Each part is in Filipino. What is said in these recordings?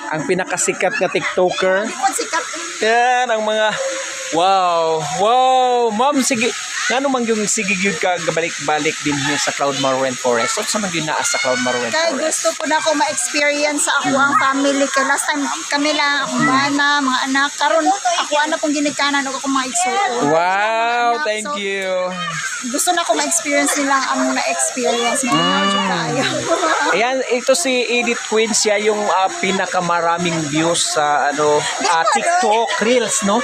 Ang pinakasikat na TikToker. Sikat. Yan ang mga wow, ma'am, sige. Ngano man yung sige gyud ka gabalik-balik din niya sa Cloudmore Rainforest. So sa man gyud naa sa Cloudmore Kaya Rainforest. gusto po na ako ma-experience sa ako ang family. Kaya last time kami lang, akong bana, mga anak. Karon ako na pong ginikanan o ako mga igsuon. Wow, thank you. Gusto na ako ma-experience nila ang na-experience. Mga kayo. Ayan, ito si Edith Queen, siya yung pinakamaraming views sa TikTok Reels, no?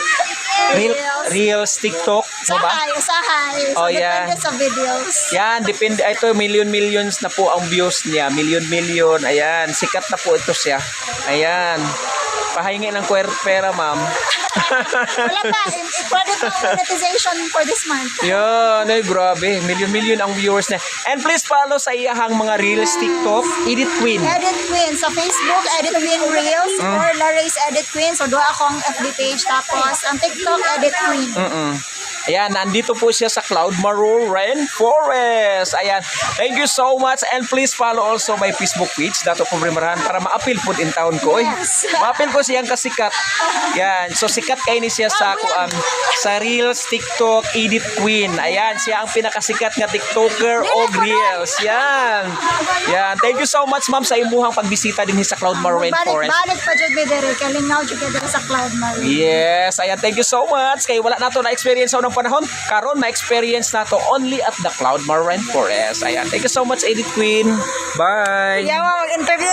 Reels TikTok, no ba? Usahay. Oh, So, yeah. depende sa videos. Yan, depende. Ito, millions na po ang views niya. Million. Ayan, sikat na po ito siya. Ayan. Pahingi ng pera, ma'am. Wala pa. Pwede pa monetization for this month. Yan, ay grabe. Million ang viewers niya. And please follow sa iyahang mga Reels TikTok, Edith Queen. Edit Queen. Sa Facebook, Edit Queen Reels or Larry's Edit Queen. So, doon akong FB page. Tapos, ang TikTok, Edit Queen. Ayan, nandito po siya sa Cloudmore Rainforest. Ayan, thank you so much. And please follow also my Facebook page, Dato Pumrimarahan, para ma-appeal po in town ko. Yes. Ma-appeal ko siyang kasikat. Yan, so sikat kayo ni siya sa sa Reels, TikTok, Edith Queen. Ayan, siya ang pinakasikat nga TikToker o Reels. Yan. Yan, thank you so much, ma'am, sa imuhang pagbisita din sa Cloudmore Rainforest. Balik pa dyan, Bidere. Kalingaw dyan dyan sa Cloudmore. Yes, ayan, thank you so much. Kaya wala na to na experience sa unang panahon. Karon ma-experience na to only at the Cloudmore Rainforest. Ayan, thank you so much, Edith Queen. Bye. Yawa, mag-interview.